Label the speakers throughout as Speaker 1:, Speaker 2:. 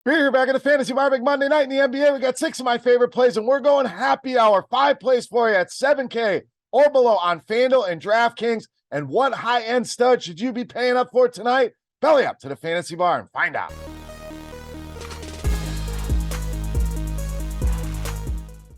Speaker 1: We're here back at the Fantasy Barbecue Monday night in the NBA. We got 6 of my favorite plays, and we're going happy hour. 5 plays for you at 7K or below on FanDuel and DraftKings. And what high-end stud should you be paying up for tonight? Belly up to the Fantasy Bar and find out.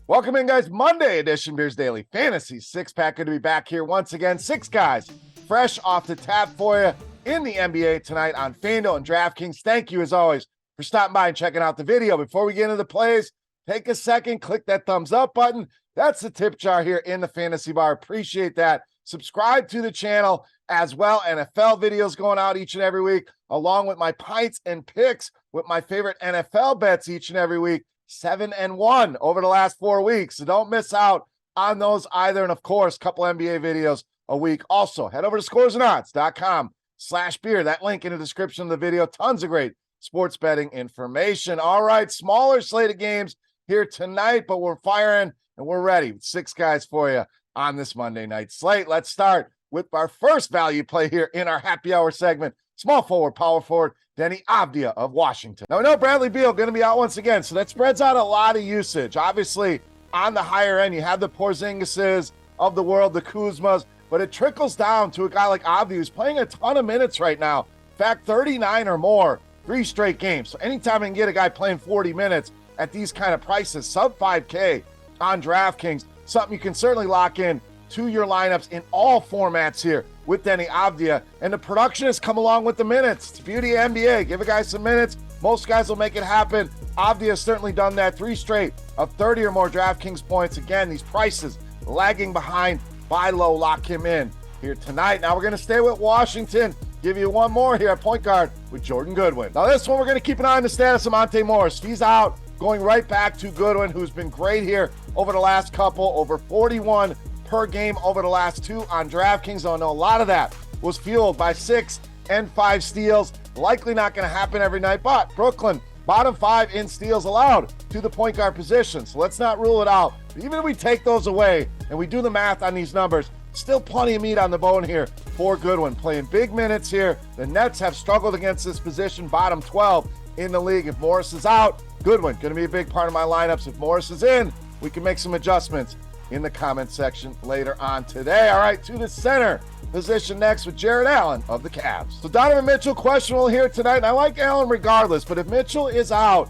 Speaker 1: Welcome in, guys. Monday edition Beers Daily Fantasy 6-pack. Good to be back here once again. 6 guys fresh off the tap for you in the NBA tonight on FanDuel and DraftKings. Thank you, as always, for stopping by and checking out the video. Before we get into the plays, take a second, click that thumbs up button. That's the tip jar here in the Fantasy Bar. Appreciate that. Subscribe to the channel as well. NFL videos going out each and every week, along with my pints and picks with my favorite NFL bets each and every week. 7-1 over the last 4 weeks. So don't miss out on those either. And of course, a couple NBA videos a week. Also, head over to scoresandodds.com/beer. That link in the description of the video. Tons of great sports betting information. All right, smaller slate of games here tonight, but we're firing and we're ready. 6 guys for you on this Monday night slate. Let's start with our first value play here in our happy hour segment. Small forward, power forward, Denny Avdia of Washington. Now, we know Bradley Beal going to be out once again, so that spreads out a lot of usage. Obviously, on the higher end, you have the Porzingises of the world, the Kuzmas, but it trickles down to a guy like Avdia who's playing a ton of minutes right now. In fact, 39 or more. 3 straight games. So anytime I can get a guy playing 40 minutes at these kind of prices, sub 5K on DraftKings, something you can certainly lock in to your lineups in all formats here with Denny Avdia. And the production has come along with the minutes. It's the beauty of NBA. Give a guy some minutes. Most guys will make it happen. Avdia has certainly done that. 3 straight of 30 or more DraftKings points. Again, these prices lagging behind. Buy low, lock him in here tonight. Now we're going to stay with Washington. Give you one more here at point guard with Jordan Goodwin. Now this one, we're going to keep an eye on the status of Monte Morris. He's out, going right back to Goodwin, who's been great here over the last couple, over 41 per game over the last 2 on DraftKings. I know a lot of that was fueled by 6 and 5 steals. Likely not going to happen every night, but Brooklyn, bottom 5 in steals allowed to the point guard position. So let's not rule it out. But even if we take those away and we do the math on these numbers, still plenty of meat on the bone here for Goodwin, playing big minutes here. The Nets have struggled against this position, bottom 12 in the league. If Morris is out, Goodwin going to be a big part of my lineups. If Morris is in, we can make some adjustments in the comment section later on today. All right, to the center position next with Jared Allen of the Cavs. So Donovan Mitchell questionable here tonight, and I like Allen regardless, but if Mitchell is out,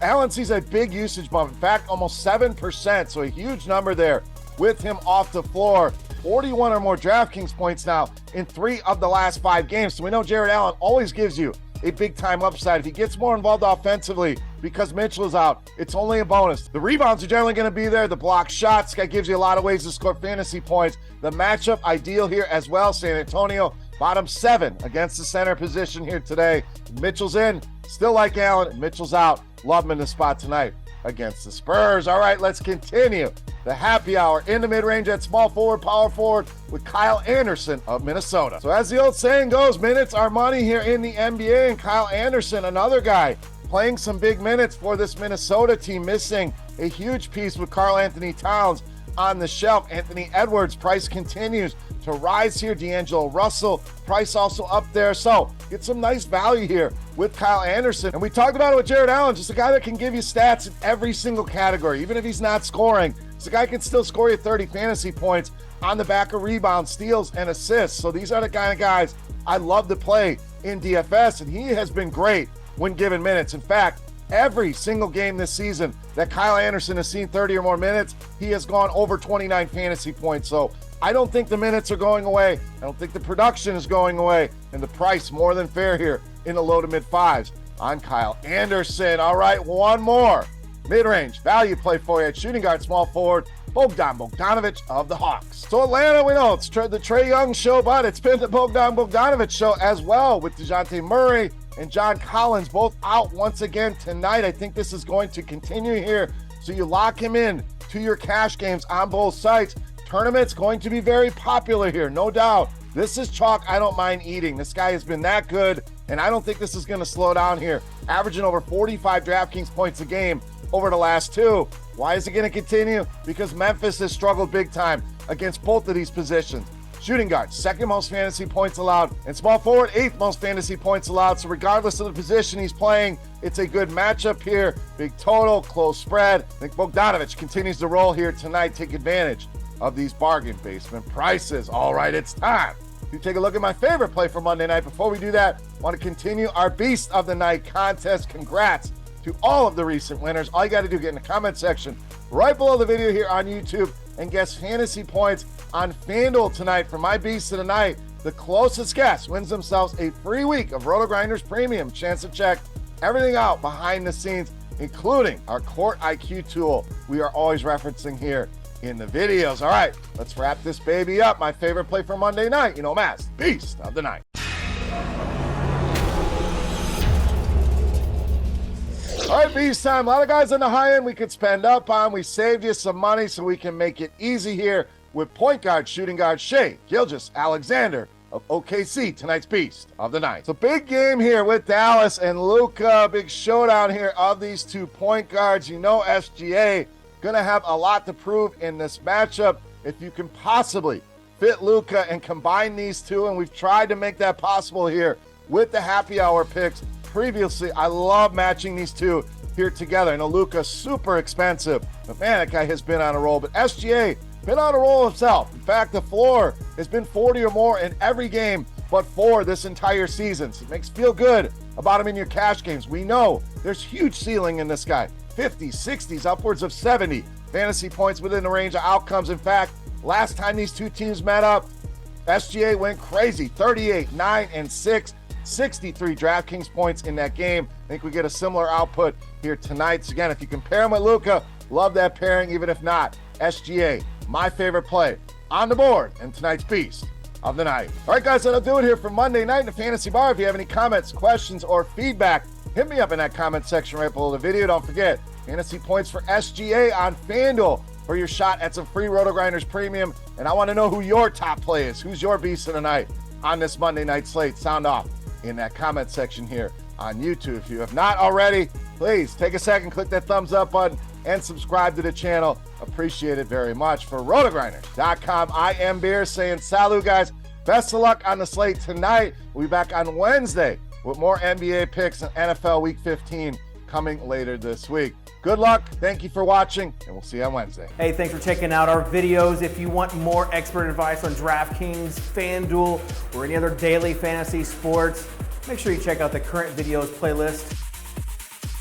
Speaker 1: Allen sees a big usage bump. In fact, almost 7%, so a huge number there with him off the floor. 41 or more DraftKings points now in 3 of the last 5 games. So we know Jared Allen always gives you a big-time upside. If he gets more involved offensively because Mitchell is out, it's only a bonus. The rebounds are generally going to be there. The block shots, that gives you a lot of ways to score fantasy points. The matchup ideal here as well. San Antonio, bottom 7 against the center position here today. Mitchell's in, still like Allen. Mitchell's out. Love him in the spot tonight against the Spurs. All right, let's continue the happy hour in the mid-range at small forward, power forward with Kyle Anderson of Minnesota. So as the old saying goes, minutes are money here in the NBA, and Kyle Anderson, another guy playing some big minutes for this Minnesota team, missing a huge piece with Karl Anthony Towns on the shelf. Anthony Edwards' price continues to rise here. D'Angelo Russell price also up there. So get some nice value here with Kyle Anderson. And we talked about it with Jared Allen, just a guy that can give you stats in every single category. Even if he's not scoring, this guy can still score you 30 fantasy points on the back of rebounds, steals, and assists. So these are the kind of guys I love to play in DFS, and he has been great when given minutes. In fact, every single game this season that Kyle Anderson has seen 30 or more minutes, he has gone over 29 fantasy points. So I don't think the minutes are going away. I don't think the production is going away. And the price more than fair here in the low to mid 5s on Kyle Anderson. All right, one more mid-range value play for you at shooting guard, small forward, Bogdanovich of the Hawks. So Atlanta, we know it's the Trae Young show, but it's been the Bogdanovich show as well with DeJounte Murray and John Collins both out once again tonight. I think this is going to continue here. So you lock him in to your cash games on both sites. Tournament's going to be very popular here, no doubt. This is chalk I don't mind eating. This guy has been that good, and I don't think this is going to slow down here. Averaging over 45 DraftKings points a game over the last 2. Why is it going to continue? Because Memphis has struggled big time against both of these positions. Shooting guard, second most fantasy points allowed. And small forward, eighth most fantasy points allowed. So regardless of the position he's playing, it's a good matchup here. Big total, close spread. I think Bogdanovich continues to roll here tonight. Take advantage of these bargain basement prices. All right, it's time to take a look at my favorite play for Monday night. Before we do that, I want to continue our Beast of the Night contest. Congrats to all of the recent winners. All you got to do, get in the comment section right below the video here on YouTube and guess fantasy points on FanDuel tonight. For my Beast of the Night, the closest guess wins themselves a free week of RotoGrinders Premium. Chance to check everything out behind the scenes, including our Court IQ tool we are always referencing here in the videos. All right, let's wrap this baby up. My favorite play for Monday night, you know, Mass, Beast of the Night. All right, Beast time. A lot of guys on the high end we could spend up on. We saved you some money so we can make it easy here with point guard, shooting guard Shai Gilgeous-Alexander of OKC, tonight's Beast of the Night. So big game here with Dallas and Luka. Big showdown here of these 2 point guards. You know SGA going to have a lot to prove in this matchup. If you can possibly fit Luka and combine these two, and we've tried to make that possible here with the happy hour picks previously. I love matching these two here together. I know Luka's super expensive, but man, that guy has been on a roll. But SGA been on a roll himself. In fact, the floor has been 40 or more in every game but for this entire season. So it makes you feel good about him in your cash games. We know there's huge ceiling in this guy. 50s, 60s, upwards of 70 fantasy points within the range of outcomes. In fact, last time these two teams met up, SGA went crazy, 38, 9, and 6, 63 DraftKings points in that game. I think we get a similar output here tonight. So again, if you can pair him with Luka, love that pairing. Even if not, SGA, my favorite play on the board and tonight's Beast of the Night. All right, guys, that'll do it here for Monday night in the Fantasy Bar. If you have any comments, questions, or feedback, hit me up in that comment section right below the video. Don't forget, fantasy points for SGA on FanDuel for your shot at some free RotoGrinders Premium. And I want to know who your top play is. Who's your Beast of the Night on this Monday night slate? Sound off in that comment section here on YouTube. If you have not already, please take a second, click that thumbs up button, and subscribe to the channel. Appreciate it very much. For RotoGrinders.com, I am Beer saying salut, guys. Best of luck on the slate tonight. We'll be back on Wednesday with more NBA picks and NFL Week 15 coming later this week. Good luck. Thank you for watching, and we'll see you on Wednesday.
Speaker 2: Hey, thanks for checking out our videos. If you want more expert advice on DraftKings, FanDuel, or any other daily fantasy sports, make sure you check out the current videos playlist